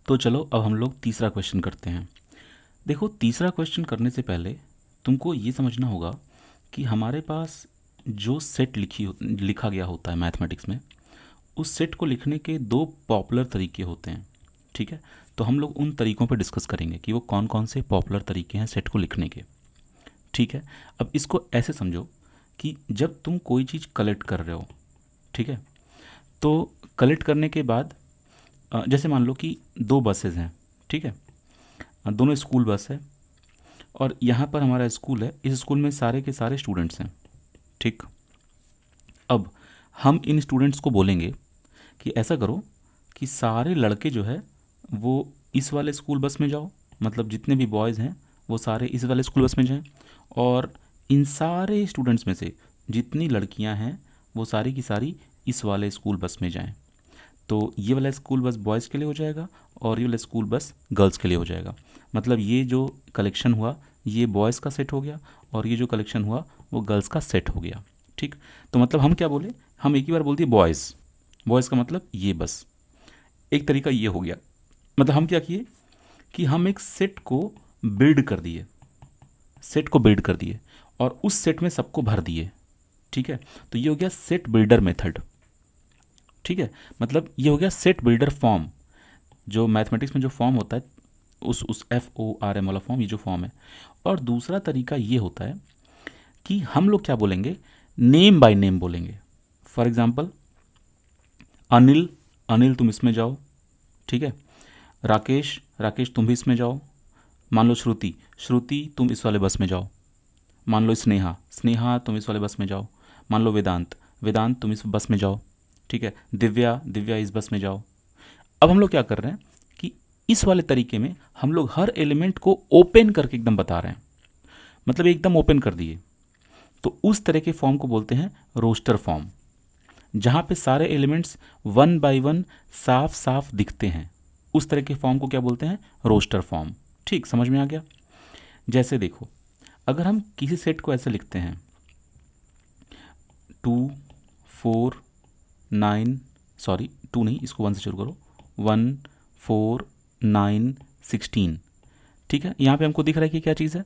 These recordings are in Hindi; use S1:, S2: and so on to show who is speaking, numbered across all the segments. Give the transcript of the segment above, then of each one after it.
S1: तो चलो अब हम लोग तीसरा क्वेश्चन करते हैं। देखो, तीसरा क्वेश्चन करने से पहले तुमको ये समझना होगा कि हमारे पास जो सेट लिखा गया होता है मैथमेटिक्स में, उस सेट को लिखने के दो पॉपुलर तरीके होते हैं। ठीक है, तो हम लोग उन तरीकों पर डिस्कस करेंगे कि वो कौन कौन से पॉपुलर तरीके हैं सेट को लिखने के। ठीक है, अब इसको ऐसे समझो कि जब तुम कोई चीज़ कलेक्ट कर रहे हो, ठीक है, तो कलेक्ट करने के बाद जैसे मान लो कि दो बसेज हैं, ठीक है, दोनों स्कूल बस है और यहाँ पर हमारा स्कूल है। इस स्कूल में सारे के सारे स्टूडेंट्स हैं। ठीक, अब हम इन स्टूडेंट्स को बोलेंगे कि ऐसा करो कि सारे लड़के जो है वो इस वाले स्कूल बस में जाओ, मतलब जितने भी बॉयज़ हैं वो सारे इस वाले स्कूल बस में जाएं, और इन सारे स्टूडेंट्स में से जितनी लड़कियां हैं वो सारी की सारी इस वाले स्कूल बस में जाएं। तो ये वाला स्कूल बस बॉयज़ के लिए हो जाएगा और ये वाला स्कूल बस गर्ल्स के लिए हो जाएगा। मतलब ये जो कलेक्शन हुआ ये बॉयज़ का सेट हो गया और ये जो कलेक्शन हुआ वो गर्ल्स का सेट हो गया। ठीक, तो मतलब हम क्या बोले, हम एक ही बार बोल दिए बॉयज़। बॉयज़ का मतलब ये बस। एक तरीका ये हो गया, मतलब हम क्या किए कि हम एक सेट को बिल्ड कर दिए, सेट को बिल्ड कर दिए और उस सेट में सबको भर दिए। ठीक है, तो ये हो गया सेट बिल्डर मेथड। ठीक है, मतलब ये हो गया सेट बिल्डर फॉर्म। जो मैथमेटिक्स में जो फॉर्म होता है उस FORM वाला फॉर्म, ये जो फॉर्म है। और दूसरा तरीका ये होता है कि हम लोग क्या बोलेंगे, नेम बाय नेम बोलेंगे। फॉर एग्जांपल अनिल, अनिल तुम इसमें जाओ। ठीक है, राकेश, राकेश तुम भी इसमें जाओ। मान लो श्रुति, श्रुति तुम इस वाले बस में जाओ। मान लो स्नेहा, स्नेहा तुम इस वाले बस में जाओ। मान लो वेदांत, वेदांत तुम इस बस में जाओ। ठीक है, दिव्या, दिव्या इस बस में जाओ। अब हम लोग क्या कर रहे हैं कि इस वाले तरीके में हम लोग हर एलिमेंट को ओपन करके एकदम बता रहे हैं, मतलब एकदम ओपन कर दिए। तो उस तरह के फॉर्म को बोलते हैं रोस्टर फॉर्म, जहाँ पे सारे एलिमेंट्स वन बाय वन साफ साफ दिखते हैं। उस तरह के फॉर्म को क्या बोलते हैं, रोस्टर फॉर्म। ठीक, समझ में आ गया। जैसे देखो, अगर हम किसी सेट को ऐसे लिखते हैं 2 4 9, सॉरी 2 नहीं, इसको 1 से शुरू करो, 1 4 9 16। ठीक है, यहाँ पे हमको दिख रहा है कि क्या चीज़ है,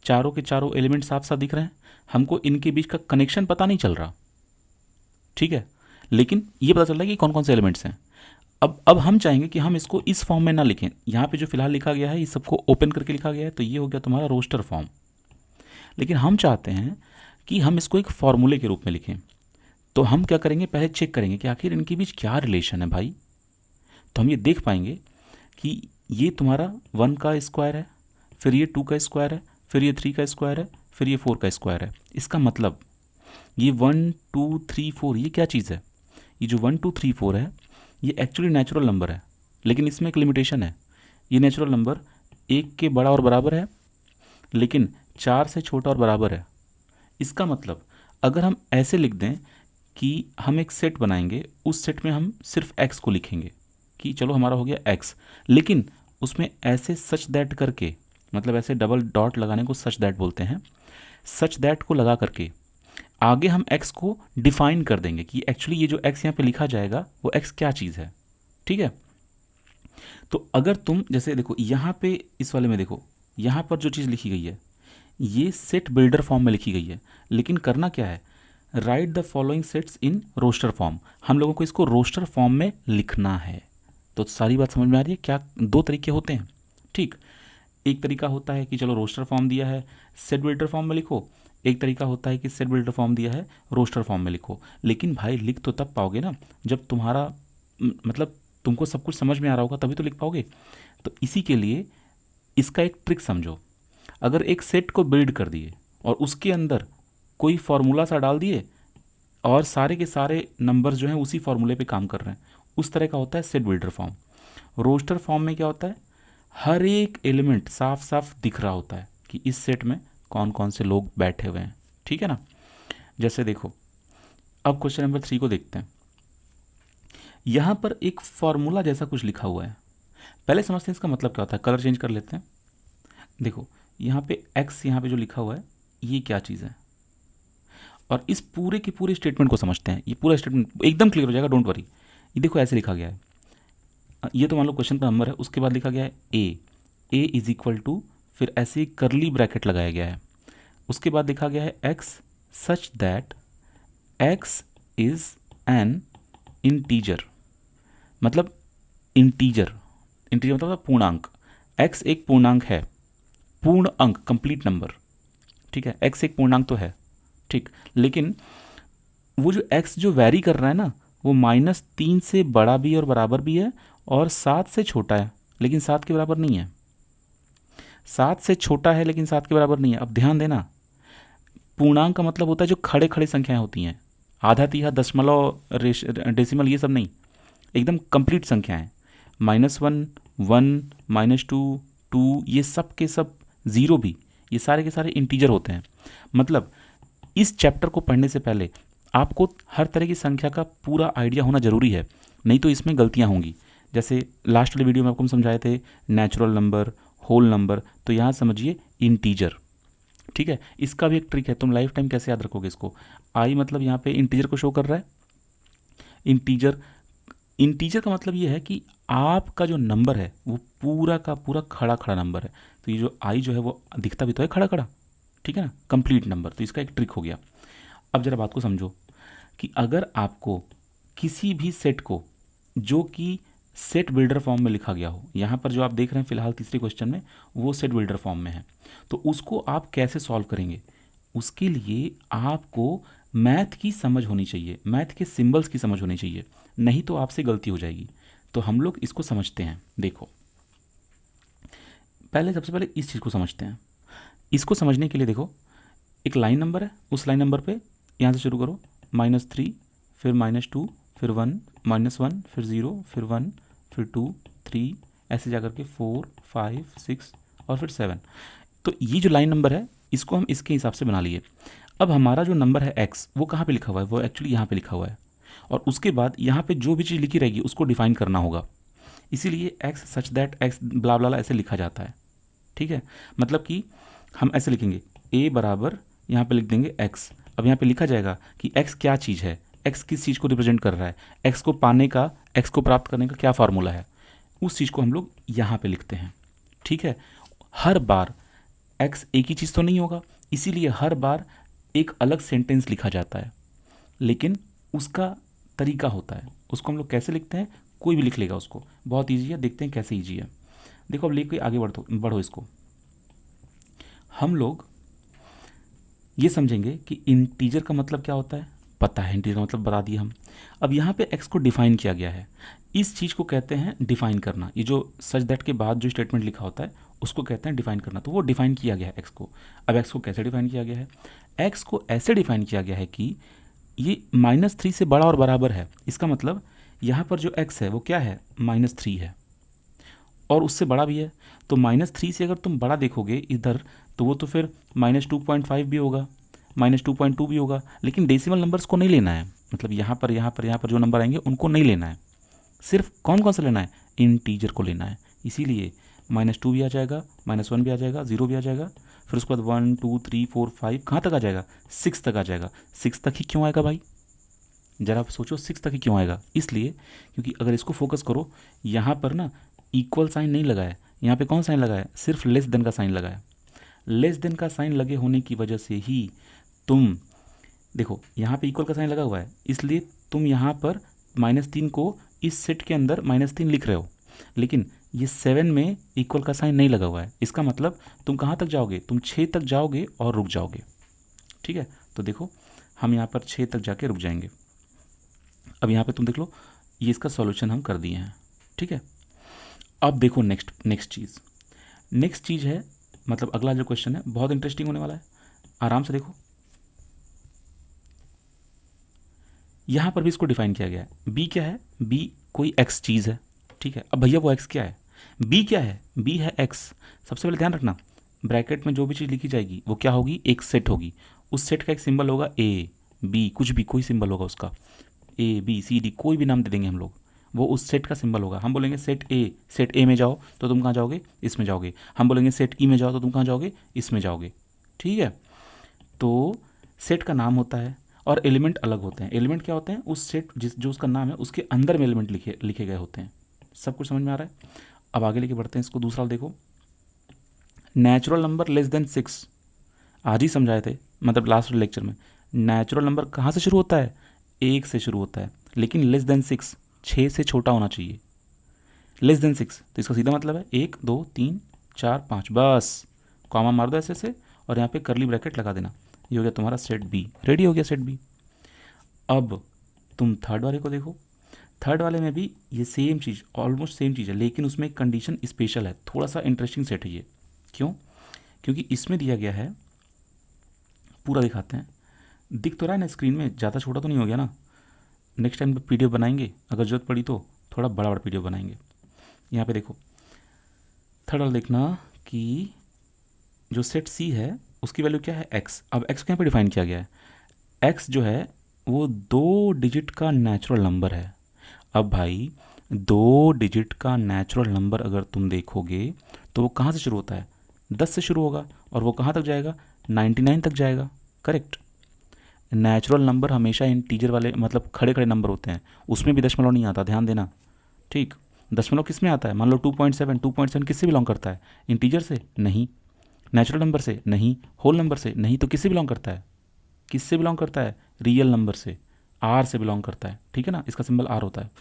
S1: चारों के चारों एलिमेंट साफ साफ दिख रहे हैं, हमको इनके बीच का कनेक्शन पता नहीं चल रहा। ठीक है, लेकिन ये पता चल रहा है कि कौन कौन से एलिमेंट्स हैं। अब हम चाहेंगे कि हम इसको इस फॉर्म में ना लिखें। यहाँ पे जो फिलहाल लिखा गया है, ये सबको ओपन करके लिखा गया है, तो ये हो गया तुम्हारा रोस्टर फॉर्म। लेकिन हम चाहते हैं कि हम इसको एक फॉर्मूले के रूप में लिखें। तो हम क्या करेंगे, पहले चेक करेंगे कि आखिर इनके बीच क्या रिलेशन है भाई। तो हम ये देख पाएंगे कि ये तुम्हारा 1 का स्क्वायर है, फिर ये 2 का स्क्वायर है, फिर ये 3 का स्क्वायर है, फिर ये 4 का स्क्वायर है। इसका मतलब ये 1 2 3 4 ये क्या चीज़ है, ये जो 1 2 3 4 है ये एक्चुअली नेचुरल नंबर है, लेकिन इसमें एक लिमिटेशन है। ये नेचुरल नंबर 1 के बड़ा और बराबर है, लेकिन 4 से छोटा और बराबर है। इसका मतलब अगर हम ऐसे लिख दें कि हम एक सेट बनाएंगे, उस सेट में हम सिर्फ x को लिखेंगे कि चलो हमारा हो गया x, लेकिन उसमें ऐसे सच दैट करके, मतलब ऐसे डबल डॉट लगाने को सच दैट बोलते हैं, सच दैट को लगा करके आगे हम x को डिफाइन कर देंगे कि एक्चुअली ये जो x यहाँ पे लिखा जाएगा वो x क्या चीज़ है। ठीक है, तो अगर तुम जैसे देखो यहाँ पे इस वाले में देखो, यहाँ पर जो चीज़ लिखी गई है ये सेट बिल्डर फॉर्म में लिखी गई है, लेकिन करना क्या है, write the following sets in roster form. हम लोगों को इसको रोस्टर फॉर्म में लिखना है। तो सारी बात समझ में आ रही है, क्या दो तरीके होते हैं। ठीक, एक तरीका होता है कि चलो रोस्टर फॉर्म दिया है सेट बिल्डर फॉर्म में लिखो, एक तरीका होता है कि सेट बिल्डर फॉर्म दिया है रोस्टर फॉर्म में लिखो। लेकिन भाई लिख तो तब पाओगे ना जब तुम्हारा मतलब तुमको सब कुछ समझ में आ रहा होगा, तभी तो लिख पाओगे। तो इसी के लिए इसका एक ट्रिक समझो। अगर एक सेट को बिल्ड कर दिए और उसके अंदर कोई फार्मूला सा डाल दिए और सारे के सारे नंबर्स जो हैं उसी फार्मूले पे काम कर रहे हैं, उस तरह का होता है set builder form. Roster form में क्या होता है, हर एक एलिमेंट साफ साफ दिख रहा होता है कि इस सेट में कौन कौन से लोग बैठे हुए हैं। ठीक है ना, जैसे देखो अब क्वेश्चन नंबर 3 को देखते हैं। यहाँ पर एक फॉर्मूला जैसा कुछ लिखा हुआ है, पहले समझते हैं इसका मतलब क्या होता है। कलर चेंज कर लेते हैं। देखो यहाँ पे x यहाँ पे जो लिखा हुआ है ये क्या चीज़ है, और इस पूरे की पूरे स्टेटमेंट को समझते हैं। ये पूरा स्टेटमेंट एकदम क्लियर हो जाएगा, डोंट वरी। ये देखो ऐसे लिखा गया है ये तो मान लो क्वेश्चन का नंबर है, उसके बाद लिखा गया है ए इज इक्वल टू, फिर ऐसे ही करली ब्रैकेट लगाया गया है, उसके बाद लिखा गया है x such that x is an integer, मतलब इंटीजर मतलब पूर्णांक, एक्स एक पूर्णांक है, पूर्ण अंक कंप्लीट नंबर, ठीक है, एक्स एक पूर्णांक तो है, ठीक, लेकिन वो जो एक्स जो वैरी कर रहा है ना, वो -3 से बड़ा भी और बराबर भी है, और 7 से छोटा है लेकिन 7 के बराबर नहीं है, 7 से छोटा है लेकिन 7 के बराबर नहीं है। अब ध्यान देना, पूर्णांक का मतलब होता है जो खड़े खड़े संख्याएं होती हैं, आधा तिहा दशमलव डेसिमल ये सब नहीं, एकदम कंप्लीट संख्याएं, -1 1 -2 2 ये सब के सब, ज़ीरो भी, ये सारे के सारे इंटीजर होते हैं। मतलब इस चैप्टर को पढ़ने से पहले आपको हर तरह की संख्या का पूरा आइडिया होना जरूरी है, नहीं तो इसमें गलतियां होंगी। जैसे लास्ट वाले वीडियो में आपको हम समझाए थे नेचुरल नंबर, होल नंबर, तो यहाँ समझिए इंटीजर, ठीक है। इसका भी एक ट्रिक है, तुम लाइफ टाइम कैसे याद रखोगे इसको। आई मतलब यहाँ पे इंटीजर को शो कर रहा है, इंटीजर, इंटीजर का मतलब ये है कि आपका जो नंबर है वो पूरा का पूरा खड़ा खड़ा नंबर है, तो ये जो आई जो है वो दिखता भी तो है खड़ा खड़ा, ठीक है ना, कंप्लीट नंबर, तो इसका एक ट्रिक हो गया। अब जरा बात को समझो कि अगर आपको किसी भी सेट को जो कि सेट बिल्डर फॉर्म में लिखा गया हो, यहाँ पर जो आप देख रहे हैं फिलहाल तीसरे क्वेश्चन में वो सेट बिल्डर फॉर्म में है, तो उसको आप कैसे सॉल्व करेंगे, उसके लिए आपको मैथ की समझ होनी चाहिए, मैथ के सिंबल्स की समझ होनी चाहिए, नहीं तो आपसे गलती हो जाएगी। तो हम लोग इसको समझते हैं। देखो पहले, सबसे पहले इस चीज़ को समझते हैं। इसको समझने के लिए देखो, एक लाइन नंबर है, उस लाइन नंबर पे यहाँ से शुरू करो, -3, फिर -2, फिर 1, -1, फिर 0, फिर 1, फिर 2, 3, ऐसे जा करके 4 5 6 और फिर 7। तो ये जो लाइन नंबर है इसको हम इसके हिसाब से बना लिए। अब हमारा जो नंबर है x वो कहाँ पे लिखा हुआ है, वो एक्चुअली यहाँ पे लिखा हुआ है, और उसके बाद यहाँ पे जो भी चीज़ लिखी रहेगी उसको डिफाइन करना होगा, इसीलिए x सच दैट x ब्ला ब्ला ऐसे लिखा जाता है, ठीक है। मतलब कि हम ऐसे लिखेंगे a बराबर, यहाँ पे लिख देंगे x। अब यहाँ पे लिखा जाएगा कि x क्या चीज़ है, x किस चीज़ को रिप्रेजेंट कर रहा है, x को पाने का, x को प्राप्त करने का क्या फार्मूला है, उस चीज़ को हम लोग यहाँ पे लिखते हैं, ठीक है। हर बार x एक ही चीज़ तो नहीं होगा, इसीलिए हर बार एक अलग सेंटेंस लिखा जाता है, लेकिन उसका तरीका होता है, उसको हम लोग कैसे लिखते हैं, कोई भी लिख लेगा उसको, बहुत ईजी है, देखते हैं कैसे ईजी है। देखो अब लेके आगे बढ़ो इसको। हम लोग ये समझेंगे कि इंटीजर का मतलब क्या होता है, पता है, इंटीजर का मतलब बता दिया हम। अब यहाँ पे x को डिफाइन किया गया है, इस चीज़ को कहते हैं डिफाइन करना, ये जो सच दैट के बाद जो स्टेटमेंट लिखा होता है उसको कहते हैं डिफाइन करना, तो वो डिफाइन किया गया है x को। अब x को कैसे डिफाइन किया गया है, x को ऐसे डिफाइन किया गया है कि ये -3 से बड़ा और बराबर है, इसका मतलब यहाँ पर जो x है वो क्या है, -3 है, और उससे बड़ा भी है, तो -3 से अगर तुम बड़ा देखोगे इधर तो वो तो फिर -2.5 भी होगा, -2.2 भी होगा, लेकिन डेसिमल नंबर्स को नहीं लेना है, मतलब यहाँ पर जो नंबर आएंगे उनको नहीं लेना है, सिर्फ कौन कौन सा लेना है, इंटीजर को लेना है। इसीलिए -2 भी आ जाएगा, -1 भी आ जाएगा, 0 भी आ जाएगा, फिर उसके बाद 1 2 3 4 5 कहाँ तक आ जाएगा, 6 तक आ जाएगा। 6 तक ही क्यों आएगा भाई, जरा आप सोचो 6 तक ही क्यों आएगा, इसलिए क्योंकि अगर इसको फोकस करो, यहाँ पर ना इक्वल साइन नहीं लगा है, यहाँ पे कौन साइन लगा है, सिर्फ लेस देन का साइन लगा है। लेस देन का साइन लगे होने की वजह से ही तुम देखो यहाँ पे इक्वल का साइन लगा हुआ है, इसलिए तुम यहाँ पर -3 को इस सेट के अंदर -3 लिख रहे हो, लेकिन ये 7 में इक्वल का साइन नहीं लगा हुआ है, इसका मतलब तुम कहाँ तक जाओगे, तुम 6 तक जाओगे और रुक जाओगे, ठीक है। तो देखो हम यहाँ पर 6 तक जाके रुक जाएंगे। अब यहाँ पे तुम देख लो, ये इसका सॉल्यूशन हम कर दिए हैं, ठीक है। अब देखो नेक्स्ट चीज़ है, मतलब अगला जो क्वेश्चन है बहुत इंटरेस्टिंग होने वाला है, आराम से देखो। यहाँ पर भी इसको डिफाइन किया गया है, बी क्या है, बी कोई एक्स चीज़ है, ठीक है। अब भैया वो एक्स क्या है, बी क्या है, बी है एक्स। सबसे पहले ध्यान रखना, ब्रैकेट में जो भी चीज़ लिखी जाएगी वो क्या होगी, एक सेट होगी, उस सेट का एक सिंबल होगा ए बी, कुछ भी कोई सिंबल होगा उसका, ए बी सी डी कोई भी नाम दे देंगे हम लोग, वो उस सेट का सिंबल होगा। हम बोलेंगे सेट ए में जाओ तो तुम कहाँ जाओगे, इसमें जाओगे। हम बोलेंगे सेट ई में जाओ तो तुम कहाँ जाओगे, इसमें जाओगे, ठीक है। तो सेट का नाम होता है और एलिमेंट अलग होते हैं। एलिमेंट क्या होते हैं, उस सेट जो उसका नाम है उसके अंदर में एलिमेंट लिखे गए होते हैं, सब कुछ समझ में आ रहा है। अब आगे लेके बढ़ते हैं इसको। दूसरा देखो, नेचुरल नंबर लेस देन 6, आज ही समझाए थे, मतलब लास्ट लेक्चर में। नेचुरल नंबर कहाँ से शुरू होता है? 1 से शुरू होता है, लेकिन लेस देन 6, 6 से छोटा होना चाहिए। लेस देन 6 तो इसका सीधा मतलब है 1 2 3 4 5, बस कॉमा मार दो ऐसे से और यहाँ पे करली ब्रैकेट लगा देना। ये हो गया तुम्हारा सेट बी, रेडी हो गया सेट बी। अब तुम थर्ड वाले को देखो। थर्ड वाले में भी ये सेम चीज़, ऑलमोस्ट सेम चीज़ है, लेकिन उसमें एक कंडीशन स्पेशल है, थोड़ा सा इंटरेस्टिंग सेट है ये। क्यों? क्योंकि इसमें दिया गया है, पूरा दिखाते हैं। दिख तो रहा है ना स्क्रीन में, ज़्यादा छोटा तो नहीं हो गया ना? नेक्स्ट टाइम पीडीएफ बनाएंगे, अगर जरूरत पड़ी तो थोड़ा बड़ा बड़ा पीडीएफ बनाएंगे। यहाँ पे देखो, थर्ड वाला देखना कि जो सेट सी है उसकी वैल्यू क्या है? एक्स। अब एक्स को यहाँ पे डिफाइन किया गया है, एक्स जो है वो 2 डिजिट का नेचुरल नंबर है। अब भाई 2 डिजिट का नेचुरल नंबर अगर तुम देखोगे तो वो कहाँ से शुरू होता है? 10 से शुरू होगा, और वो कहाँ तक जाएगा? 99 तक जाएगा। करेक्ट। नेचुरल नंबर हमेशा इंटीजर वाले, मतलब खड़े खड़े नंबर होते हैं, उसमें भी दशमलव नहीं आता, ध्यान देना। ठीक, दशमलव किस में आता है? मान लो 2.7, 2.7 किससे बिलोंग करता है? इंटीजर से? नहीं। नेचुरल नंबर से? नहीं। होल नंबर से? नहीं। तो किससे बिलोंग करता है? किससे बिलोंग करता है? रियल नंबर से, आर से बिलोंग करता है। ठीक है ना, इसका सिंबल आर होता है।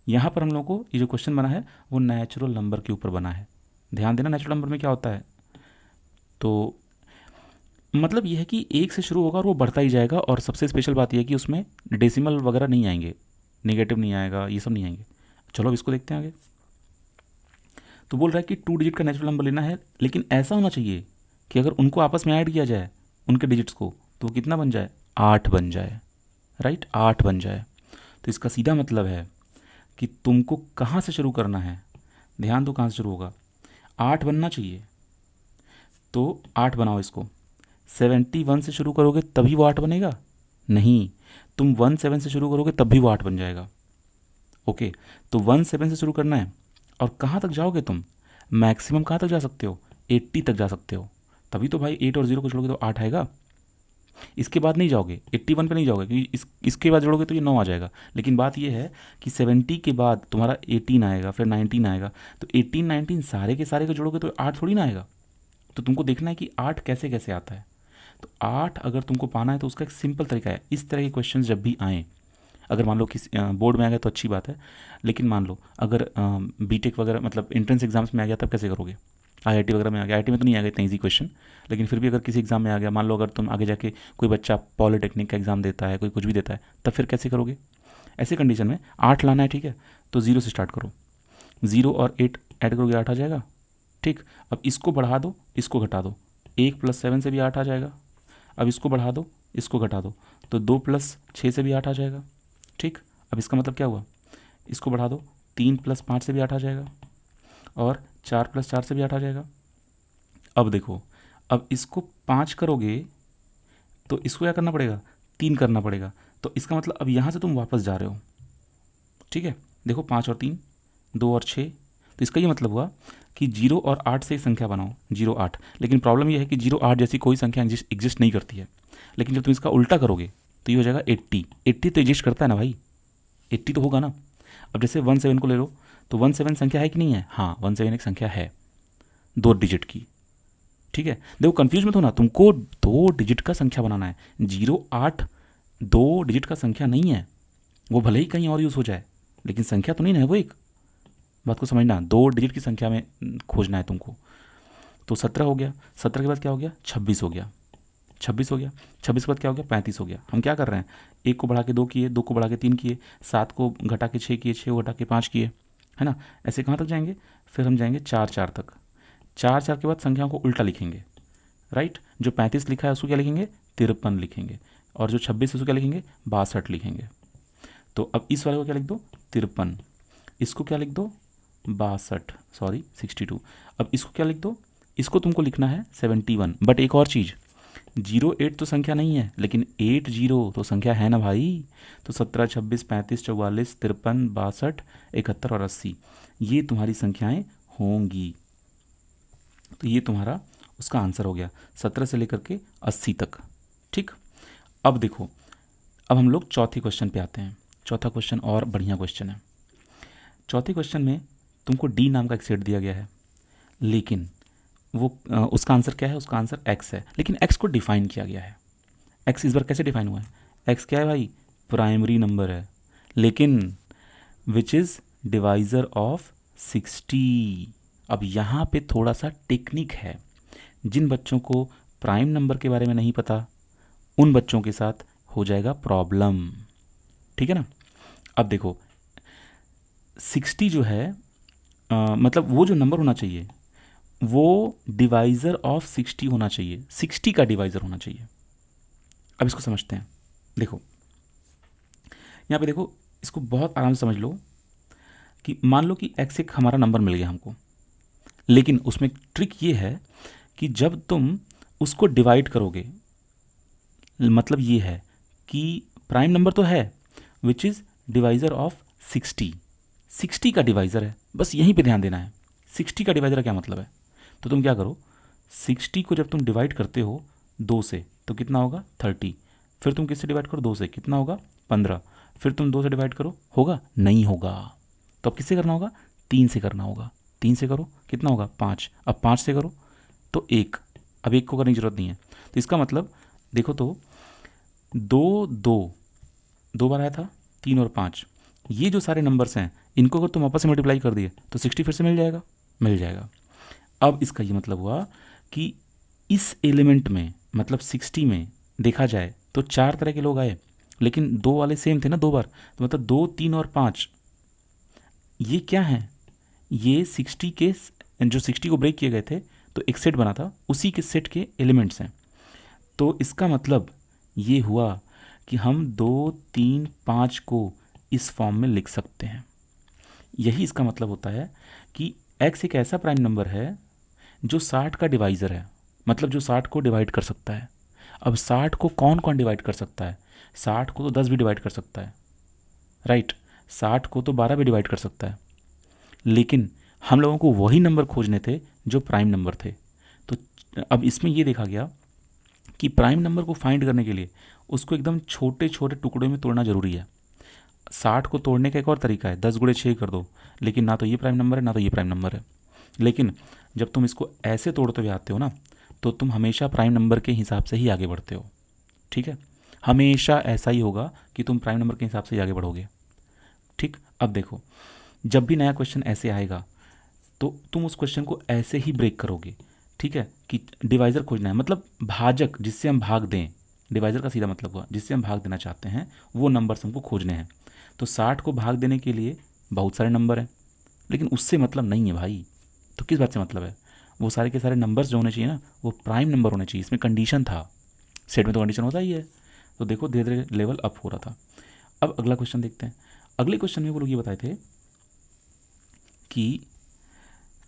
S1: यहाँ पर हम लोग को ये जो क्वेश्चन बना है वो नेचुरल नंबर के ऊपर बना है। ध्यान देना, नेचुरल नंबर में क्या होता है, तो मतलब ये है कि 1 से शुरू होगा और वो बढ़ता ही जाएगा, और सबसे स्पेशल बात यह है कि उसमें डेसिमल वगैरह नहीं आएंगे, नेगेटिव नहीं आएगा, ये सब नहीं आएंगे। चलो अब इसको देखते हैं आगे। तो बोल रहा है कि 2 डिजिट का नेचुरल नंबर लेना है, लेकिन ऐसा होना चाहिए कि अगर उनको आपस में ऐड किया जाए, उनके डिजिट्स को, तो वो कितना बन जाए? 8 बन जाए। राइट, 8 बन जाए। तो इसका सीधा मतलब है कि तुमको कहाँ से शुरू करना है, ध्यान दो कहाँ से शुरू होगा। 8 बनना चाहिए, तो 8 बनाओ इसको। 71 से शुरू करोगे तभी वो 8 बनेगा? नहीं, तुम 17 से शुरू करोगे तब भी वो 8 बन जाएगा। ओके, तो 17 से शुरू करना है, और कहाँ तक जाओगे तुम? मैक्सिमम कहाँ तक जा सकते हो? 80 तक जा सकते हो। तभी तो भाई 8 और 0 को जोड़ोगे तो 8 आएगा। इसके बाद नहीं जाओगे, 81 पे नहीं जाओगे, क्योंकि इसके बाद जोड़ोगे तो ये 9 आ जाएगा। लेकिन बात ये है कि 70 के बाद तुम्हारा 18 आएगा, फिर 19 आएगा, तो 18 19 सारे के सारे को जोड़ोगे तो 8 थोड़ी ना आएगा। तो तुमको देखना है कि 8 कैसे कैसे आता है। तो 8 अगर तुमको पाना है तो उसका एक सिंपल तरीका है, इस तरह के क्वेश्चन जब भी आएँ, अगर मान लो किसी बोर्ड में आ गया तो अच्छी बात है, लेकिन मान लो अगर बीटेक वगैरह मतलब एंट्रेंस एग्जाम्स में आ गया तब कैसे करोगे? आईआईटी वगैरह में आ गया, आईआईटी में तो नहीं आ गया इतना ईजी क्वेश्चन, लेकिन फिर भी अगर किसी एग्जाम में आ गया, मान लो अगर तुम आगे जाके कोई बच्चा पॉलिटेक्निक का एग्जाम देता है, कोई कुछ भी देता है, तब फिर कैसे करोगे? ऐसे कंडीशन में 8 लाना है, ठीक है, तो 0 से स्टार्ट करो, 0 और 8 ऐड करोगे 8 आ जाएगा। ठीक, अब इसको बढ़ा दो, इसको घटा दो, 1 + 7 से भी 8 आ जाएगा। अब इसको बढ़ा दो, इसको घटा दो, तो 2 + 6 से भी 8 आ जाएगा। ठीक, अब इसका मतलब क्या हुआ? इसको बढ़ा दो, 3 + 5 से भी 8 आ जाएगा, और 4 + 4 से भी 8 आ जाएगा। अब देखो, अब इसको 5 करोगे तो इसको क्या करना पड़ेगा? 3 करना पड़ेगा। तो इसका मतलब अब यहाँ से तुम वापस जा रहे हो। ठीक है, देखो 5 और 3, 2 और 6, तो इसका ये मतलब हुआ कि 0 और 8 से एक संख्या बनाओ, 0 8। लेकिन प्रॉब्लम ये है कि 0 8 जैसी कोई संख्या एग्जिस्ट नहीं करती है। लेकिन जब तुम इसका उल्टा करोगे तो ये हो जाएगा 80। 80 तो एग्जिस्ट करता है ना भाई, 80 तो होगा ना। अब जैसे 17 को ले लो, तो 17 संख्या है कि नहीं है? हाँ, 17 एक संख्या है 2 डिजिट की। ठीक है, देखो कंफ्यूज मत होना, तुमको 2 डिजिट का संख्या बनाना है। 0 8 2 डिजिट का संख्या नहीं है, वो भले ही कहीं और यूज़ हो जाए, लेकिन संख्या तो नहीं है वो एक। बात को समझना, 2 डिजिट की संख्या में खोजना है तुमको। तो 17 हो गया, 17 के बाद क्या हो गया? 26 हो गया, 26 हो गया, 26 के बाद क्या हो गया? 35 हो गया। हम क्या कर रहे हैं? 1 को बढ़ा के 2 किए, 2 को बढ़ा के 3 किए, 7 को घटा के 6 किए, 6 को घटा के 5 किए, है ना। ऐसे कहाँ तक जाएंगे? फिर हम जाएंगे 4 4 तक। 4 4 के बाद संख्याओं को उल्टा लिखेंगे। राइट, जो 35 लिखा है उसको क्या लिखेंगे? 53 लिखेंगे, और जो 26 उसको क्या लिखेंगे? 62 लिखेंगे। तो अब इस वाले को क्या लिख दो? 53। इसको क्या लिख दो? 62, सॉरी 62। अब इसको क्या लिख दो? इसको तुमको लिखना है 71। बट एक और चीज़, 08 तो संख्या नहीं है, लेकिन 80 तो संख्या है ना भाई। तो 17 26 35 44 53 62 71 और 80, ये तुम्हारी संख्याएं होंगी। तो ये तुम्हारा उसका आंसर हो गया, 17 से लेकर के 80 तक। ठीक, अब देखो, अब हम लोग चौथे क्वेश्चन पे आते हैं। चौथा क्वेश्चन और बढ़िया क्वेश्चन है। चौथे क्वेश्चन में तुमको डी नाम का एक सेट दिया गया है, लेकिन वो उसका आंसर क्या है, उसका आंसर एक्स है, लेकिन एक्स को डिफाइन किया गया है। एक्स इस बार कैसे डिफाइन हुआ है, एक्स क्या है भाई, प्राइमरी नंबर है, लेकिन विच इज़ डिवाइज़र ऑफ 60। अब यहाँ पे थोड़ा सा टेक्निक है, जिन बच्चों को प्राइम नंबर के बारे में नहीं पता उन बच्चों के साथ हो जाएगा प्रॉब्लम, ठीक है ना। अब देखो 60 जो है मतलब वो जो नंबर होना चाहिए वो डिवाइज़र ऑफ 60 होना चाहिए, 60 का डिवाइज़र होना चाहिए। अब इसको समझते हैं। देखो यहाँ पे देखो, इसको बहुत आराम से समझ लो कि मान लो कि x एक हमारा नंबर मिल गया हमको, लेकिन उसमें ट्रिक ये है कि जब तुम उसको डिवाइड करोगे, मतलब ये है कि प्राइम नंबर तो है विच इज़ डिवाइज़र ऑफ 60, 60 का डिवाइज़र है, बस यहीं पे ध्यान देना है। 60 का डिवाइज़र क्या मतलब है, तो तुम क्या करो, 60 को जब तुम डिवाइड करते हो 2 से तो कितना होगा 30, फिर तुम किससे डिवाइड करो 2 से, कितना होगा 15, फिर तुम 2 से डिवाइड करो, होगा नहीं होगा, तो अब किससे करना होगा 3 से करना होगा, 3 से करो कितना होगा 5, अब 5 से करो तो 1, अब 1 को करने की ज़रूरत नहीं है। तो इसका मतलब देखो तो 2 बार आया था, 3 और 5, ये जो सारे नंबर्स हैं इनको अगर तुम आपस में मल्टीप्लाई कर दिए तो 60 फिर से मिल जाएगा, मिल जाएगा। अब इसका ये मतलब हुआ कि इस एलिमेंट में मतलब 60 में देखा जाए तो 4 तरह के लोग आए, लेकिन 2 वाले सेम थे ना 2 बार, तो मतलब 2, 3 और 5 ये क्या है, ये 60 के जो 60 को ब्रेक किए गए थे तो एक सेट बना था, उसी के सेट के एलिमेंट्स हैं। तो इसका मतलब ये हुआ कि हम 2, 3, 5 को इस फॉर्म में लिख सकते हैं। यही इसका मतलब होता है कि x एक ऐसा प्राइम नंबर है जो 60 का डिवाइज़र है, मतलब जो 60 को डिवाइड कर सकता है। अब 60 को कौन कौन डिवाइड कर सकता है, 60 को तो 10 भी डिवाइड कर सकता है, राइट, 60 को तो 12 भी डिवाइड कर सकता है, लेकिन हम लोगों को वही नंबर खोजने थे जो प्राइम नंबर थे। तो अब इसमें ये देखा गया कि प्राइम नंबर को फाइंड करने के लिए उसको एकदम छोटे छोटे टुकड़ों में तोड़ना ज़रूरी है। 60 को तोड़ने का एक और तरीका है, 10 गुणे 6 कर दो, लेकिन ना तो ये प्राइम नंबर है ना तो ये प्राइम नंबर है। लेकिन जब तुम इसको ऐसे तोड़ते हुए आते हो ना तो तुम हमेशा प्राइम नंबर के हिसाब से ही आगे बढ़ते हो, ठीक है, हमेशा ऐसा ही होगा कि तुम प्राइम नंबर के हिसाब से ही आगे बढ़ोगे, ठीक। अब देखो जब भी नया क्वेश्चन ऐसे आएगा तो तुम उस क्वेश्चन को ऐसे ही ब्रेक करोगे, ठीक है, कि डिवाइज़र खोजना है, मतलब भाजक जिससे हम भाग दें, डिवाइज़र का सीधा मतलब हुआ जिससे हम भाग देना चाहते हैं वो नंबर्स हमको खोजने हैं। तो 60 को भाग देने के लिए बहुत सारे नंबर हैं, लेकिन उससे मतलब नहीं है भाई, तो किस बात से मतलब है, वो सारे के सारे नंबर्स जो होने चाहिए ना वो प्राइम नंबर होने चाहिए। इसमें कंडीशन था, सेट में तो कंडीशन होता ही है। तो देखो धीरे धीरे लेवल अप हो रहा था। अब अगला क्वेश्चन देखते हैं। अगले क्वेश्चन में वो लोग ये बताए थे कि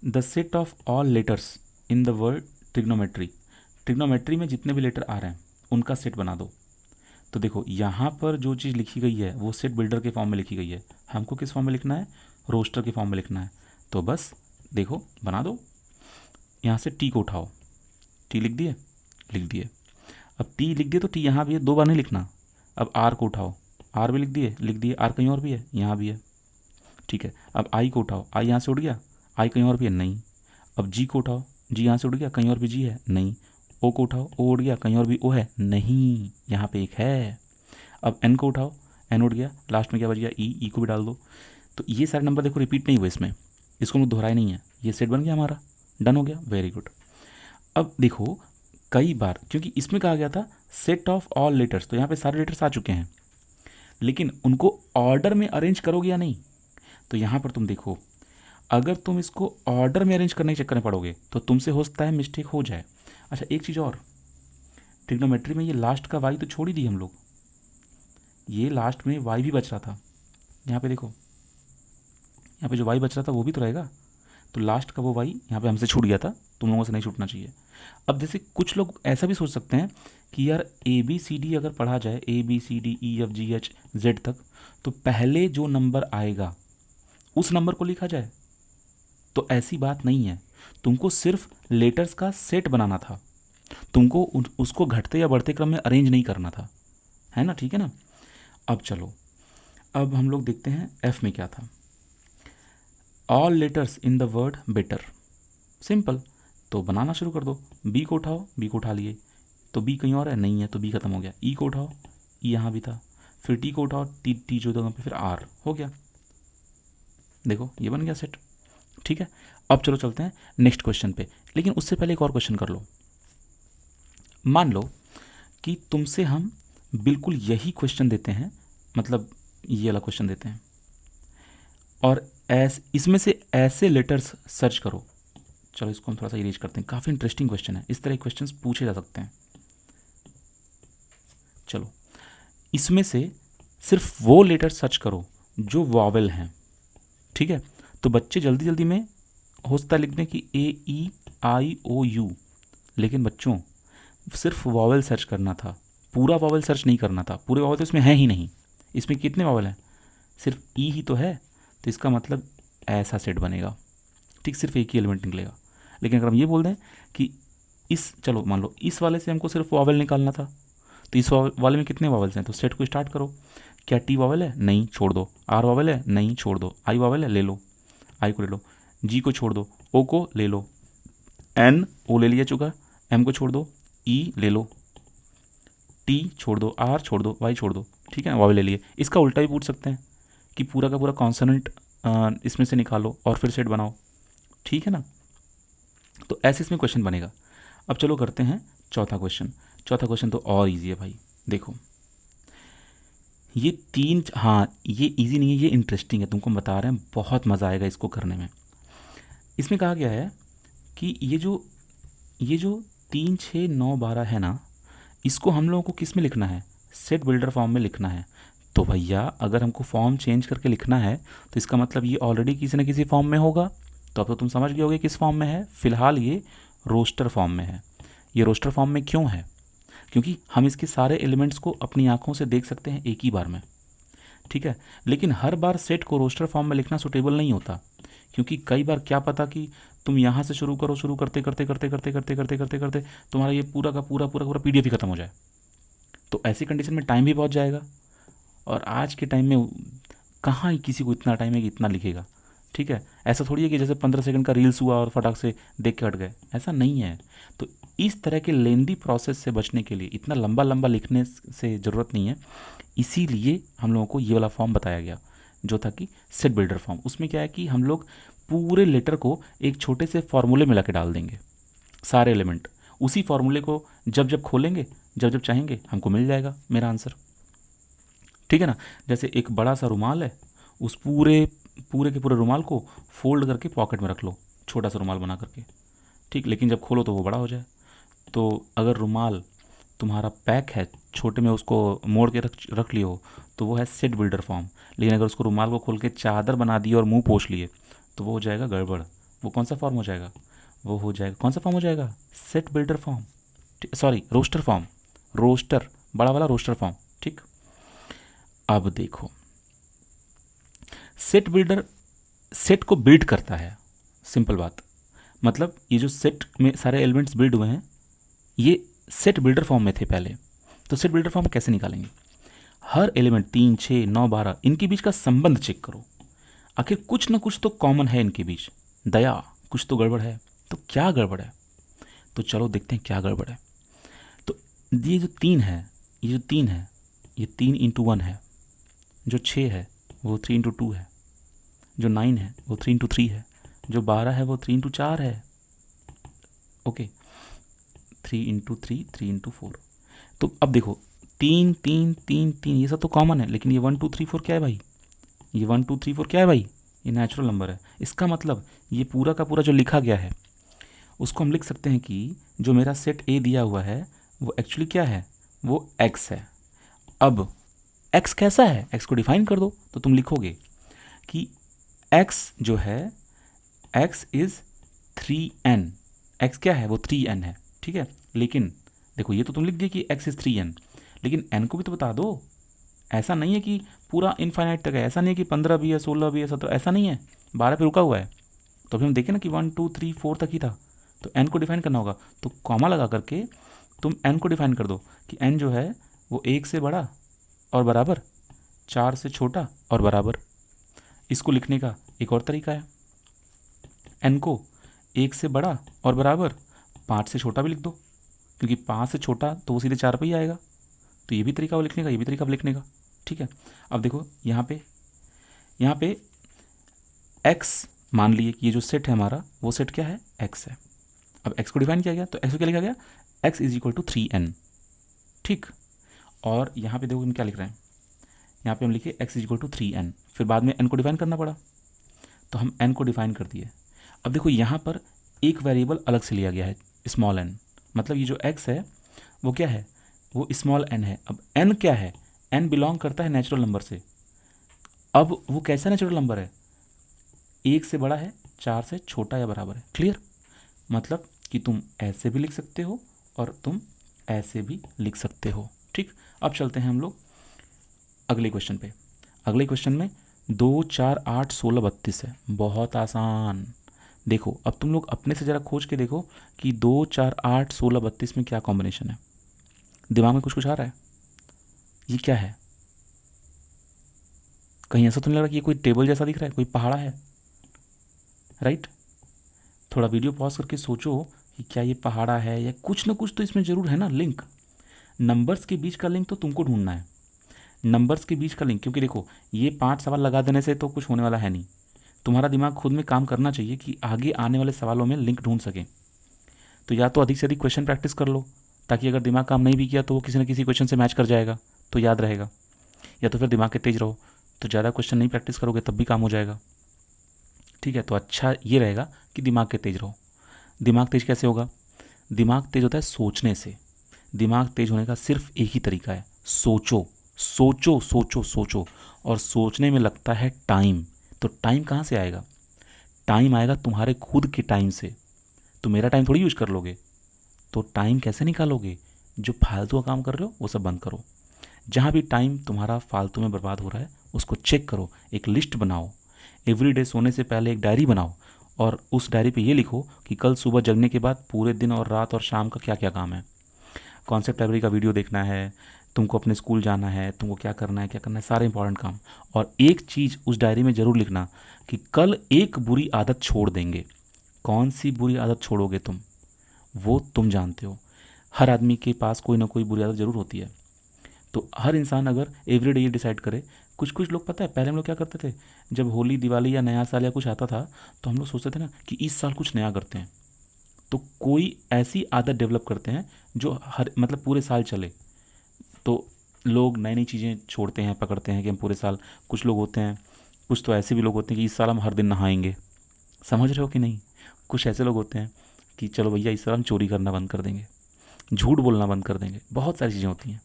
S1: the set of all letters in the word trigonometry, trigonometry में जितने भी लेटर आ रहे हैं उनका सेट बना दो। तो देखो यहाँ पर जो चीज़ लिखी गई है वो सेट बिल्डर के फॉर्म में लिखी गई है, हमको किस फॉर्म में लिखना है, रोस्टर के फॉर्म में लिखना है। तो बस देखो बना दो, यहाँ से टी को उठाओ, टी लिख दिए, लिख दिए। अब टी लिख दिए तो टी यहाँ भी है, 2 बार नहीं लिखना। अब आर को उठाओ, आर भी लिख दिए, लिख दिए, आर कहीं और भी है, यहाँ भी है, ठीक है। अब आई को उठाओ, आई यहाँ से उड़ गया, आई कहीं और भी है, नहीं। अब जी को उठाओ, जी यहाँ से उड़ गया, कहीं और भी जी है, नहीं। ओ को उठाओ, ओ उड़ गया, कहीं और भी ओ है, नहीं, यहाँ पे एक है। अब एन को उठाओ, एन उड़ गया, लास्ट में क्या बच गया, ई, ई को भी डाल दो। तो ये सारे नंबर देखो रिपीट नहीं हुए इसमें, इसको हम दोहराए नहीं है, ये सेट बन गया हमारा, डन हो गया, वेरी गुड। अब देखो कई बार क्योंकि इसमें कहा गया था सेट ऑफ ऑल लेटर्स, तो यहाँ पे सारे लेटर्स आ चुके हैं, लेकिन उनको ऑर्डर में अरेंज करोगे या नहीं। तो यहाँ पर तुम देखो अगर तुम इसको ऑर्डर में अरेंज करने के चक्कर में पड़ोगे तो तुमसे हो सकता है मिस्टेक हो जाए। अच्छा एक चीज़ और, ट्रिग्नोमेट्री में ये लास्ट का वाई तो छोड़ ही दी हम लोग, ये लास्ट में वाई भी बच रहा था, यहाँ पे देखो, यहाँ पे जो वाई बच रहा था वो भी तो रहेगा, तो लास्ट का वो वाई यहाँ पे हमसे छूट गया था, तुम लोगों से नहीं छूटना चाहिए। अब जैसे कुछ लोग ऐसा भी सोच सकते हैं कि यार ए बी सी डी अगर पढ़ा जाए, A B C D E F G H Z तक, तो पहले जो नंबर आएगा उस नंबर को लिखा जाए, तो ऐसी बात नहीं है, तुमको सिर्फ लेटर्स का सेट बनाना था, तुमको उसको घटते या बढ़ते क्रम में अरेंज नहीं करना था, है ना, ठीक है ना। अब चलो अब हम लोग देखते हैं एफ में क्या था। All letters in the word better, simple. तो बनाना शुरू कर दो। बी को उठाओ, बी को उठा लिए, तो बी कहीं और है नहीं है, तो बी खत्म हो गया। ई को उठाओ, ई यहाँ भी था, फिर टी को उठाओ, टी टी जो जगह पे, फिर आर हो गया। देखो ये बन गया सेट। ठीक है, अब चलो चलते हैं नेक्स्ट क्वेश्चन पे, लेकिन उससे पहले एक और क्वेश्चन कर लो। मान लो कि तुमसे हम बिल्कुल यही क्वेश्चन देते हैं, मतलब ये वाला क्वेश्चन देते हैं, और इसमें से ऐसे लेटर्स सर्च करो। चलो इसको हम थोड़ा सा इरेज करते हैं, काफ़ी इंटरेस्टिंग क्वेश्चन है, इस तरह के क्वेश्चन पूछे जा सकते हैं। चलो इसमें से सिर्फ वो लेटर सर्च करो जो वॉवेल हैं। ठीक है, तो बच्चे जल्दी जल्दी में हो सकता है लिख दें कि AEIOU, लेकिन बच्चों सिर्फ वॉवेल सर्च करना था, पूरा वॉवेल सर्च नहीं करना था। पूरे वॉवेल तो इसमें है ही नहीं। इसमें कितने वॉवेल हैं? सिर्फ ई ही तो है, तो इसका मतलब ऐसा सेट बनेगा। ठीक, सिर्फ एक ही एलिमेंट निकलेगा। लेकिन अगर हम ये बोल दें कि चलो मान लो इस वाले से हमको सिर्फ वॉवेल निकालना था, तो इस वाले में कितने वॉवेल्स हैं, तो सेट को स्टार्ट करो। क्या टी वॉवेल है? नहीं, छोड़ दो। आर वॉवेल है? नहीं, छोड़ दो। आई वॉवेल है? ले लो, आई को ले लो। जी को छोड़ दो, ओ को ले लो, एन ओ ले लिया चुका, एम को छोड़ दो, ई ले लो, टी छोड़ दो, आर छोड़ दो, वाई छोड़ दो। ठीक है ना, वॉवेल ले लिए। इसका उल्टा भी पूछ सकते हैं कि पूरा का पूरा कॉन्सोनेंट इसमें से निकालो और फिर सेट बनाओ। ठीक है ना, तो ऐसे इसमें क्वेश्चन बनेगा। अब चलो करते हैं चौथा क्वेश्चन। चौथा क्वेश्चन तो और इजी है भाई। देखो ये तीन, हाँ ये इजी नहीं है, ये इंटरेस्टिंग है, तुमको बता रहे हैं, बहुत मज़ा आएगा इसको करने में। इसमें कहा गया है कि ये जो 3 6 9 12 है ना, इसको हम लोगों को किस में लिखना है? सेट बिल्डर फॉर्म में लिखना है। तो भैया अगर हमको फॉर्म चेंज करके लिखना है तो इसका मतलब ये ऑलरेडी किसी न किसी फॉर्म में होगा। तो अब तो तुम समझ गए होगे किस फॉर्म में है। फिलहाल ये रोस्टर फॉर्म में है। ये रोस्टर फॉर्म में क्यों है? क्योंकि हम इसके सारे एलिमेंट्स को अपनी आंखों से देख सकते हैं एक ही बार में। ठीक है, लेकिन हर बार सेट को रोस्टर फॉर्म में लिखना सुटेबल नहीं होता, क्योंकि कई बार क्या पता कि तुम यहाँ से शुरू करो, शुरू करते करते करते करते करते करते करते करते तुम्हारा ये पूरा का पूरा पूरा पूरा PDF ही खत्म हो जाए। तो ऐसी कंडीशन में टाइम भी बहुत जाएगा, और आज के टाइम में कहाँ ही किसी को इतना टाइम है कि इतना लिखेगा। ठीक है, ऐसा थोड़ी है कि जैसे 15 सेकंड का रील्स हुआ और फटाक से देख के हट गए, ऐसा नहीं है। तो इस तरह के लेंदी प्रोसेस से बचने के लिए इतना लंबा लंबा लिखने से ज़रूरत नहीं है। इसीलिए हम लोगों को ये वाला फॉर्म बताया गया जो था कि सेट बिल्डर फॉर्म। उसमें क्या है कि हम लोग पूरे लेटर को एक छोटे से फॉर्मूले में ला के डाल देंगे, सारे एलिमेंट। उसी फॉर्मूले को जब जब खोलेंगे, जब जब चाहेंगे, हमको मिल जाएगा मेरा आंसर। ठीक है ना, जैसे एक बड़ा सा रुमाल है, उस पूरे पूरे के पूरे रुमाल को फोल्ड करके पॉकेट में रख लो, छोटा सा रुमाल बना करके। ठीक, लेकिन जब खोलो तो वो बड़ा हो जाए। तो अगर रुमाल तुम्हारा पैक है, छोटे में उसको मोड़ के रख लियो, तो वो है सेट बिल्डर फॉर्म। लेकिन अगर उसको रुमाल को खोल के चादर बना दिए और मुंह पोंछ लिए, तो वो हो जाएगा गड़बड़। वो कौन सा फॉर्म हो जाएगा? वो हो जाएगा, कौन सा फॉर्म हो जाएगा? Set builder form, sorry roster form. Roster, बड़ा वाला रोस्टर फॉर्म। ठीक, अब देखो सेट बिल्डर सेट को बिल्ड करता है, सिंपल बात। मतलब ये जो सेट में सारे एलिमेंट्स बिल्ड हुए हैं, ये सेट बिल्डर फॉर्म में थे पहले। तो सेट बिल्डर फॉर्म कैसे निकालेंगे? हर एलिमेंट 3 6 9 12 इनके बीच का संबंध चेक करो, आखिर कुछ ना कुछ तो कॉमन है इनके बीच। दया, कुछ तो गड़बड़ है। तो क्या गड़बड़ है? तो चलो देखते हैं क्या गड़बड़ है। तो ये जो 3 है, ये जो 3 है, ये 3 इंटू 1 है। जो 6 है वो 3 इंटू 2 है। जो 9 है वो 3 इंटू 3 है। जो 12 है वो 3 इंटू 4 है। Okay, 3 into 3, 3 into 4। तो अब देखो 3 3 3 3 ये सब तो कॉमन है, लेकिन ये 1 2 3 4 क्या है भाई? ये 1 2 3 4 क्या है भाई? ये नेचुरल नंबर है। इसका मतलब ये पूरा का पूरा जो लिखा गया है उसको हम लिख सकते हैं कि जो मेरा सेट ए दिया हुआ है वो एक्चुअली क्या है? वो एक्स है। अब एक्स कैसा है? एक्स को डिफाइन कर दो। तो तुम लिखोगे कि एक्स जो है, एक्स इज़ 3n। एक्स क्या है? वो 3n है। ठीक है, लेकिन देखो ये तो तुम लिख दिए कि एक्स इज़ 3n, लेकिन n को भी तो बता दो। ऐसा नहीं है कि पूरा इनफाइनाइट तक है, ऐसा नहीं है कि 15 भी है, 16 भी है, 17, ऐसा नहीं है, 12 पे रुका हुआ है। तो अभी हम देखें ना कि 1 2 3 4 तक ही था, तो n को डिफाइन करना होगा। तो कॉमा लगा करके तुम n को डिफाइन कर दो कि n जो है वो 1 से बड़ा और बराबर, 4 से छोटा और बराबर। इसको लिखने का एक और तरीका है, एन को 1 से बड़ा और बराबर 5 से छोटा भी लिख दो, क्योंकि 5 से छोटा तो वो सीधे 4 पे ही आएगा। तो ये भी तरीका वो लिखने का, ये भी तरीका वो लिखने का। ठीक है, अब देखो यहाँ पे एक्स मान लिए कि ये जो सेट है हमारा वो सेट क्या है, एक्स है। अब एक्स को डिफाइन किया गया तो एक्स को क्या लिखा गया, x is equal to 3n। ठीक, और यहाँ पे देखो हम क्या लिख रहे हैं, यहाँ पे हम लिखे x is equal to 3n, फिर बाद में n को डिफाइन करना पड़ा तो हम n को डिफाइन कर दिए। अब देखो यहाँ पर एक वेरिएबल अलग से लिया गया है, स्मॉल n, मतलब ये जो x है वो क्या है, वो स्मॉल n है। अब n क्या है, n बिलोंग करता है नेचुरल नंबर से। अब वो कैसा नेचुरल नंबर है, 1 से बड़ा है, 4 से छोटा या बराबर है। क्लियर, मतलब कि तुम ऐसे भी लिख सकते हो और तुम ऐसे भी लिख सकते हो। ठीक, अब चलते हैं हम लोग अगले क्वेश्चन पे। अगले क्वेश्चन में 2 4 8 16 32 है, बहुत आसान। देखो अब तुम लोग अपने से ज़रा खोज के देखो कि 2 4 8 16 32 में क्या कॉम्बिनेशन है। दिमाग में कुछ कुछ आ रहा है, ये क्या है? कहीं ऐसा तो नहीं लग रहा कि ये कोई टेबल जैसा दिख रहा है, कोई पहाड़ा है? राइट, थोड़ा वीडियो पॉज करके सोचो कि क्या ये पहाड़ा है, या कुछ ना कुछ तो इसमें ज़रूर है ना लिंक। नंबर्स के बीच का लिंक तो तुमको ढूंढना है, नंबर्स के बीच का लिंक। क्योंकि देखो ये 5 सवाल लगा देने से तो कुछ होने वाला है नहीं, तुम्हारा दिमाग खुद में काम करना चाहिए कि आगे आने वाले सवालों में लिंक ढूंढ सके। तो या तो अधिक से अधिक क्वेश्चन प्रैक्टिस कर लो, ताकि अगर दिमाग काम नहीं भी किया तो वो किसी न किसी क्वेश्चन से मैच कर जाएगा तो याद रहेगा। या तो फिर दिमाग के तेज रहो, तो ज़्यादा क्वेश्चन नहीं प्रैक्टिस करोगे तब भी काम हो जाएगा। ठीक है, तो अच्छा ये रहेगा कि दिमाग के तेज रहो। दिमाग तेज कैसे होगा? दिमाग तेज होता है सोचने से। दिमाग तेज होने का सिर्फ एक ही तरीका है, सोचो सोचो सोचो सोचो। और सोचने में लगता है टाइम। तो टाइम कहाँ से आएगा? टाइम आएगा तुम्हारे खुद के टाइम से। तो मेरा टाइम थोड़ी यूज कर लोगे, तो टाइम कैसे निकालोगे? जो फालतू का काम कर रहे हो वो सब बंद करो। जहाँ भी टाइम तुम्हारा फालतू में बर्बाद हो रहा है उसको चेक करो, एक लिस्ट बनाओ। एवरीडे सोने से पहले एक डायरी बनाओ और उस डायरी पे ये लिखो कि कल सुबह जगने के बाद पूरे दिन और रात और शाम का क्या क्या काम है। कॉन्सेप्ट लाइब्रेरी का वीडियो देखना है, तुमको अपने स्कूल जाना है, तुमको क्या करना है क्या करना है, सारे इंपॉर्टेंट काम। और एक चीज़ उस डायरी में ज़रूर लिखना कि कल एक बुरी आदत छोड़ देंगे। कौन सी बुरी आदत छोड़ोगे तुम, वो तुम जानते हो। हर आदमी के पास कोई ना कोई बुरी आदत ज़रूर होती है। तो हर इंसान अगर एवरीडे ये डिसाइड करे, कुछ कुछ लोग पता है पहले हम लोग क्या करते थे, जब होली दिवाली या नया साल या कुछ आता था तो हम लोग सोचते थे ना कि इस साल कुछ नया करते हैं। तो कोई ऐसी आदत डेवलप करते हैं जो हर मतलब पूरे साल चले। तो लोग नई नई चीज़ें छोड़ते हैं, पकड़ते हैं कि हम पूरे साल। कुछ लोग होते हैं, कुछ तो ऐसे भी लोग होते हैं कि इस साल हम हर दिन नहाएंगे। समझ रहे हो कि नहीं? कुछ ऐसे लोग होते हैं कि चलो भैया इस साल हम चोरी करना बंद कर देंगे, झूठ बोलना बंद कर देंगे। बहुत सारी चीज़ें होती हैं।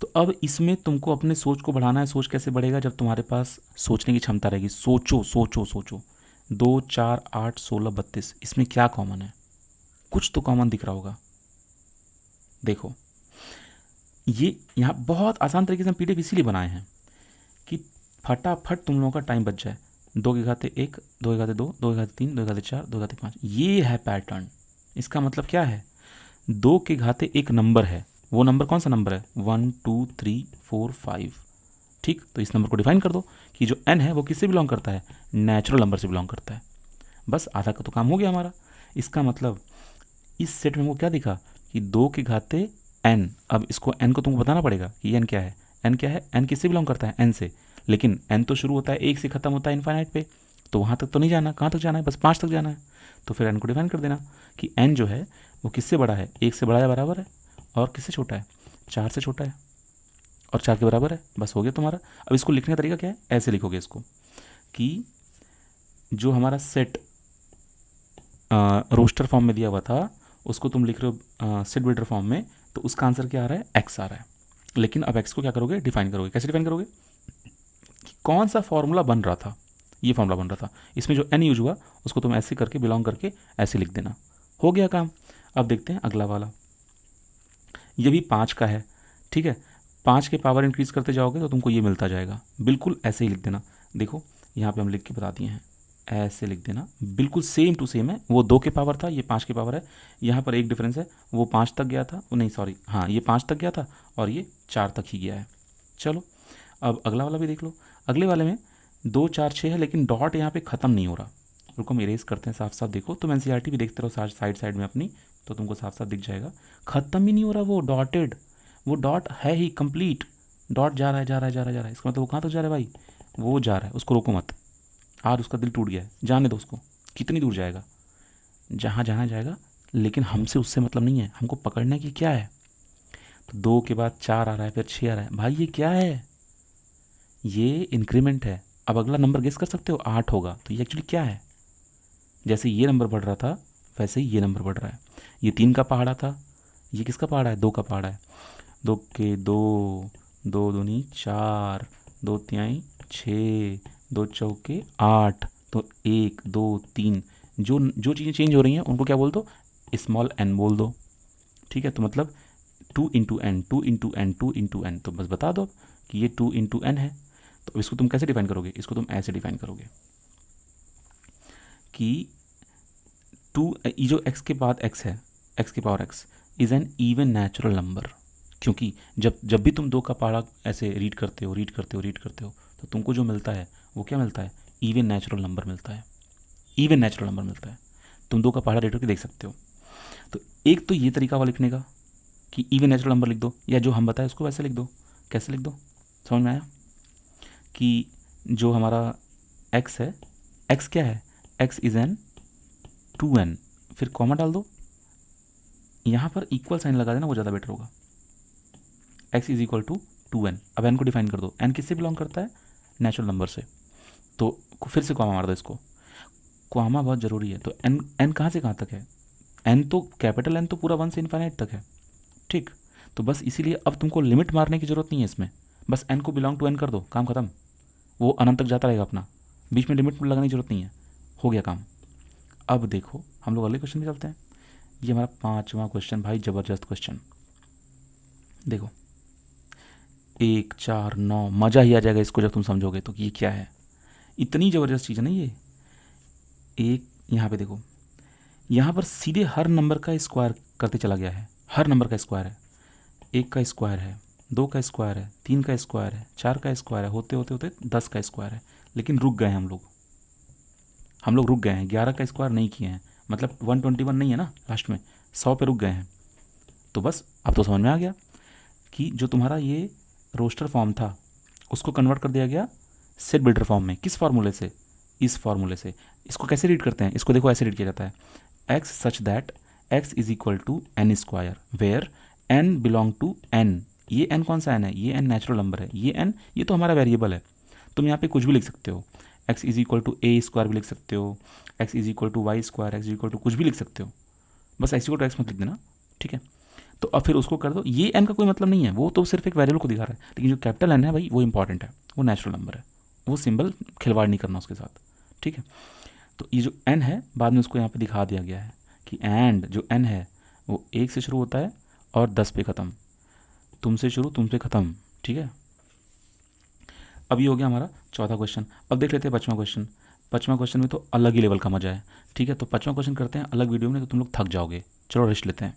S1: तो अब इसमें तुमको अपने सोच को बढ़ाना है। सोच कैसे बढ़ेगा? जब तुम्हारे पास सोचने की क्षमता रहेगी। सोचो सोचो सोचो। 2 4 8 16 32 इसमें क्या कॉमन है? कुछ तो कॉमन दिख रहा होगा। देखो ये यहाँ बहुत आसान तरीके से हम पीडीएफ इसीलिए बनाए हैं कि फटाफट तुम लोगों का टाइम बच जाए। 2 के घाते 1, 2 के घाते 2, 2 के घाते 3, 2 के घाते 4, 2 के घाते 5, ये है पैटर्न। इसका मतलब क्या है? 2 के घाते एक नंबर है, वो नंबर कौन सा नंबर है? 1 2 3 4 5। ठीक, तो इस नंबर को डिफाइन कर दो कि जो n है वो किससे बिलोंग करता है? नेचुरल नंबर से बिलोंग करता है। बस आधा का तो काम हो गया हमारा। इसका मतलब इस सेट में हमको क्या दिखा कि 2 के घाते n। अब इसको n को तुमको बताना पड़ेगा कि n क्या है। n क्या है? n किससे बिलोंग करता है? n से। लेकिन n तो शुरू होता है 1 से ख़त्म होता है इनफाइनाइट पे, तो वहाँ तक तो नहीं जाना। कहाँ तक जाना है? बस 5 तक जाना है। तो फिर n को डिफाइन कर देना कि n जो है वो किससे बड़ा है? 1 से बड़ा या बराबर है। और किससे छोटा है? 4 से छोटा है और 4 के बराबर है। बस हो गया तुम्हारा। अब इसको लिखने का तरीका क्या है? ऐसे लिखोगे इसको कि जो हमारा सेट रोस्टर फॉर्म में दिया हुआ था उसको तुम लिख रहे हो सेट बिल्डर फॉर्म में, तो उसका आंसर क्या आ रहा है? एक्स आ रहा है। लेकिन अब एक्स को क्या करोगे? डिफाइन करोगे। कैसे डिफाइन करोगे? कि कौन सा फॉर्मूला बन रहा था? ये फॉर्मूला बन रहा था, इसमें जो एन यूज हुआ उसको तुम ऐसे करके बिलोंग करके ऐसे लिख देना। हो गया काम। अब देखते हैं अगला वाला। ये भी 5 का है। ठीक है, 5 के पावर इंक्रीज करते जाओगे तो तुमको ये मिलता जाएगा। बिल्कुल ऐसे ही लिख देना। देखो यहाँ पे हम लिख के बता दिए हैं, ऐसे लिख देना। बिल्कुल सेम टू सेम है। वो 2 के पावर था, ये 5 के पावर है। यहाँ पर एक डिफरेंस है, वो 5 तक गया था, वो नहीं सॉरी, हाँ ये 5 तक गया था और ये 4 तक ही गया है। चलो अब अगला वाला भी देख लो। अगले वाले में 2 4 6 है, लेकिन डॉट यहाँ पे ख़त्म नहीं हो रहा। रुको हम इरेज करते हैं, साफ साफ देखो, तुम एनसीईआरटी भी देखते रहो साइड साइड में अपनी, तो तुमको साफ साफ दिख जाएगा। ख़त्म ही नहीं हो रहा वो डॉटेड, वो डॉट है ही कंप्लीट, डॉट जा रहा है जा रहा है जा रहा है जा रहा है, इसका मतलब वो कहाँ तक जा रहा है भाई, वो जा रहा है, उसको रोको मत। आज उसका दिल टूट गया है, जाने दो उसको, कितनी दूर जाएगा, जहाँ जाना जाएगा, लेकिन हमसे उससे मतलब नहीं है, हमको पकड़ना कि क्या है। तो 2 के बाद 4 आ रहा है, फिर 6 आ रहा है, भाई ये क्या है, ये इंक्रीमेंट है। अब अगला नंबर गेस कर सकते हो, 8 होगा, तो ये एक्चुअली क्या है। जैसे ये नंबर बढ़ रहा था वैसे ही ये नंबर बढ़ रहा है। ये 3 का पहाड़ा था, ये किसका पहाड़ा है, 2 का पहाड़ा है। 2 के 2, 2 दूनी 4, 2 तिहाई 6, 2 चौके 8, तो 1 2 3, जो जो चीज़ें चेंज हो रही हैं उनको क्या बोल दो, स्मॉल एन बोल दो। ठीक है, तो मतलब 2 into n, 2 into n, 2 into n, तो बस बता दो कि ये 2 इंटू एन है। तो इसको तुम कैसे डिफाइन करोगे, इसको तुम ऐसे डिफाइन करोगे कि 2, ये जो x के बाद x है, x की power x is an even natural number. क्योंकि जब जब भी तुम 2 का पहाड़ा ऐसे रीड करते हो रीड करते हो रीड करते हो, तो तुमको जो मिलता है वो क्या मिलता है, इवन नेचुरल नंबर मिलता है, इवन नेचुरल नंबर मिलता है। तुम 2 का पहाड़ा रीड करके देख सकते हो। तो एक तो ये तरीका हुआ लिखने का कि इवन नेचुरल नंबर लिख दो, या जो हम बताए उसको वैसे लिख दो। कैसे लिख दो, समझ में आया, कि जो हमारा x है, x क्या है, x इज़ एन 2n, फिर कॉमा डाल दो, यहाँ पर इक्वल साइन लगा देना, वो ज़्यादा बेटर होगा। x is equal to 2n। अब n को डिफाइन कर दो, n किससे बिलोंग करता है, नेचुरल नंबर से, तो फिर से कॉमा मार दो इसको, कॉमा बहुत ज़रूरी है। तो n n कहाँ से कहाँ तक है, n तो कैपिटल n तो पूरा 1 से इन्फाइनाइट तक है, ठीक। तो बस इसीलिए अब तुमको लिमिट मारने की ज़रूरत नहीं है इसमें, बस n को बिलोंग टू n कर दो, काम खत्म, वो अनंत तक जाता रहेगा अपना, बीच में लिमिट लगाने की ज़रूरत नहीं है, हो गया काम। अब देखो हम लोग अगले क्वेश्चन में चलते हैं। ये हमारा 5वां क्वेश्चन, भाई ज़बरदस्त क्वेश्चन। देखो 1 4 9, मज़ा ही आ जाएगा इसको जब तुम समझोगे तो कि ये क्या है, इतनी ज़बरदस्त चीज़ है ना ये। एक यहाँ पे देखो, यहाँ पर सीधे हर नंबर का स्क्वायर करते चला गया है, हर नंबर का स्क्वायर है, 1 का स्क्वायर है, 2 का स्क्वायर है, 3 का स्क्वायर है, 4 का स्क्वायर है, होते होते होते 10 का स्क्वायर है। लेकिन रुक गए हैं हम लोग रुक गए हैं, 11 का स्क्वायर नहीं किए हैं, मतलब 121 नहीं है ना लास्ट में, 100 पे रुक गए हैं। तो बस अब तो समझ में आ गया कि जो तुम्हारा ये रोस्टर फॉर्म था उसको कन्वर्ट कर दिया गया सेट बिल्डर फॉर्म में, किस फार्मूले से, इस फार्मूले से। इसको कैसे रीड करते हैं, इसको देखो ऐसे रीड किया जाता है, x such that x is equal to n square where n belong to N. ये एन कौन सा एन है, ये एन नेचुरल नंबर है, ये एन ये तो हमारा वेरिएबल है। तुम यहाँ पे कुछ भी लिख सकते हो, x is equal to a square भी लिख सकते हो, x is equal to y square, x is equal to कुछ भी लिख सकते हो, बस एक्स इक्वल टू एक्स मत लिख देना, ठीक है। तो अब फिर उसको कर दो, ये एन का कोई मतलब नहीं है, वो तो सिर्फ एक वेरिएबल को दिखा रहा है, लेकिन जो कैपिटल एन है भाई वो इंपॉर्टेंट है, वो नेचुरल नंबर है, वो सिंबल खिलवाड़ नहीं करना उसके साथ, ठीक है। तो ये जो एन है बाद में उसको यहाँ पे दिखा दिया गया है कि एंड जो एन है वो 1 से शुरू होता है और 10 पे ख़त्म, तुमसे शुरू तुमसे ख़त्म, ठीक है। अब ये हो गया हमारा चौथा क्वेश्चन। अब देख लेते हैं 5वां क्वेश्चन। 5वां क्वेश्चन में तो अलग ही लेवल का मजा है, ठीक है। तो 5वां क्वेश्चन करते हैं अलग वीडियो में, तो तुम लोग थक जाओगे, चलो रेस्ट लेते हैं।